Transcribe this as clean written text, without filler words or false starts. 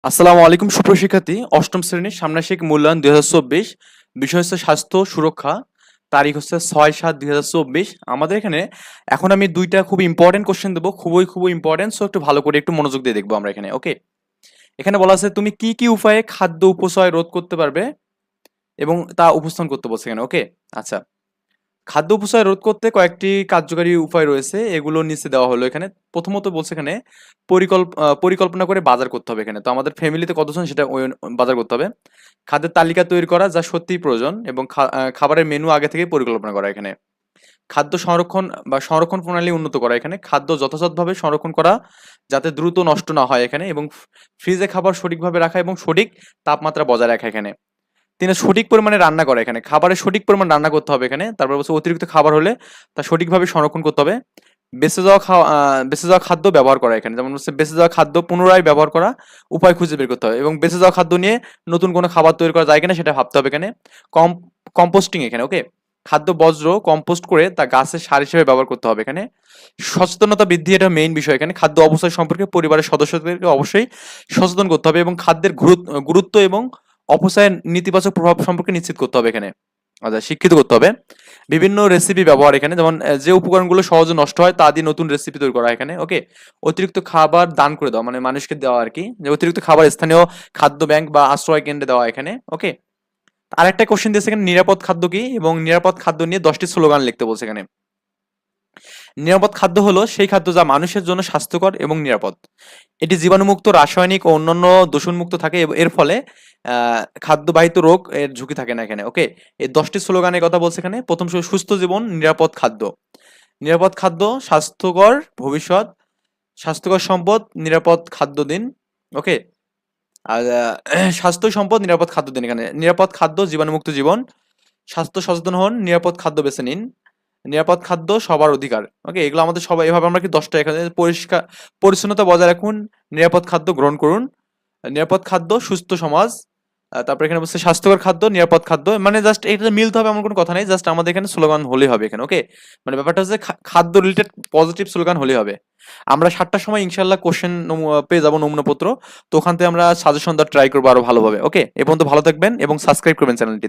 আসসালামু আলাইকুম সুপ্রশিক্ষার্থী অষ্টম শ্রেণীর ষান্মাসিক মূল্যায়ন 2024 বিষয় হচ্ছে স্বাস্থ্য সুরক্ষা তারিখ হচ্ছে 6/7/2024 আমাদের এখানে এখন আমি দুইটা খুব ইম্পর্টেন্ট কোশ্চেন দেবো খুবই ইম্পর্টেন্ট সো একটু ভালো করে একটু মনোযোগ দিয়ে দেখবো আমরা এখানে ওকে এখানে বলা আছে তুমি কি কি উপায়ে খাদ্য উপচয় রোধ করতে পারবে এবং তা উপস্থাপন করতে বলছে এখানে ওকে আচ্ছা খাদ্য অপচয় রোধ করতে কয়েকটি কার্যকারী উপায় রয়েছে এগুলো নিচে দেওয়া হলো এখানে প্রথমত বলছে এখানে পরিকল্পনা করে বাজার করতে হবে এখানে তো আমাদের ফ্যামিলিতে কতজন সেটা বাজার করতে হবে খাদ্যের তালিকা তৈরি করা যা সত্যিই প্রয়োজন এবং খাবারের মেনু আগে থেকে পরিকল্পনা করা এখানে খাদ্য সংরক্ষণ বা সংরক্ষণ প্রণালী উন্নত করা এখানে খাদ্য যথাযথভাবে সংরক্ষণ করা যাতে দ্রুত নষ্ট না হয় এখানে এবং ফ্রিজে খাবার সঠিকভাবে রাখা এবং সঠিক তাপমাত্রা বজায় রাখা এখানে তিনি সঠিক পরিমাণে রান্না করে এখানে খাবারের সঠিক পরিমাণ রান্না করতে হবে এখানে তারপর বলছে অতিরিক্ত খাবার হলে তা সঠিকভাবে সংরক্ষণ করতে হবে বেঁচে যাওয়া খাদ্য ব্যবহার করা এখানে যেমন হচ্ছে বেঁচে যাওয়া খাদ্য পুনরায় ব্যবহার করা উপায় খুঁজে বের করতে হবে এবং বেঁচে যাওয়া খাদ্য নিয়ে নতুন কোনো খাবার তৈরি করা যায় কিনা সেটা ভাবতে হবে এখানে কম কম্পোস্টিং এখানে ওকে খাদ্য বজ্র কম্পোস্ট করে তা গাছের সার হিসেবে ব্যবহার করতে হবে এখানে সচেতনতা বৃদ্ধি এটা মেইন বিষয় এখানে খাদ্য অপচয় সম্পর্কে পরিবারের সদস্যদেরকে অবশ্যই সচেতন করতে হবে এবং খাদ্যের গুরুত্ব এবং অপচয়ের নেতিবাচক প্রভাব সম্পর্কে নিশ্চিত করতে হবে এখানে আচ্ছা শিক্ষিত করতে হবে বিভিন্ন রেসিপি ব্যবহার এখানে যেমন যে উপকরণগুলো সহজে নষ্ট হয় তা দিয়ে নতুন রেসিপি তৈরি করা এখানে ওকে অতিরিক্ত খাবার দান করে দেওয়া মানে মানুষকে দেওয়া আর কি যে অতিরিক্ত খাবার স্থানীয় খাদ্য ব্যাংক বা আশ্রয় কেন্দ্রে দেওয়া এখানে ওকে আরেকটা কোশ্চেন দিয়েছে এখানে নিরাপদ খাদ্য কি এবং নিরাপদ খাদ্য নিয়ে 10টি স্লোগান লিখতে বলছে এখানে নিরাপদ খাদ্য হলো সেই খাদ্য যা মানুষের জন্য স্বাস্থ্যকর এবং নিরাপদ এটি জীবাণুমুক্ত রাসায়নিক ও অন্যান্য দূষণমুক্ত থাকে এর ফলে খাদ্যবাহিত রোগ এর ঝুঁকি থাকে না এখানে ওকে এই 10টি স্লোগানের কথা বলছে এখানে প্রথম সুস্থ জীবন নিরাপদ খাদ্য স্বাস্থ্যকর ভবিষ্যৎ স্বাস্থ্যকর সম্পদ নিরাপদ খাদ্য দিন ওকে আর স্বাস্থ্য সম্পদ নিরাপদ খাদ্য দিন এখানে নিরাপদ খাদ্য জীবাণুমুক্ত জীবন স্বাস্থ্য সচেতন হন নিরাপদ খাদ্য বেছে নিন নিরাপদ খাদ্য সবার অধিকার ওকে এগুলো আমাদের সবাই এভাবে আমরা কি 10টা এখানে পরিষ্কার পরিচ্ছন্নতা বজায় রাখুন নিরাপদ খাদ্য গ্রহণ করুন নিরাপদ খাদ্য সুস্থ সমাজ তারপর এখানে বলছে স্বাস্থ্যকর খাদ্য নিরাপদ খাদ্য মানে জাস্ট এটা মিলতে হবে এমন কোনো কথা নেই জাস্ট আমাদের এখানে স্লোগান হলেই হবে এখানে ওকে মানে ব্যাপারটা হচ্ছে খাদ্য রিলেটেড পজিটিভ স্লোগান হলেই হবে আমরা 7টার সময় ইনশাল্লাহ কোশ্চেন পেয়ে যাবো নমুনাপত্র তো ওখান থেকে আমরা সাজেশন দেওয়ার ট্রাই করবো আরো ভালোভাবে ওকে এ পর্যন্ত ভালো থাকবেন এবং সাবস্ক্রাইব করবেন চ্যানেলটি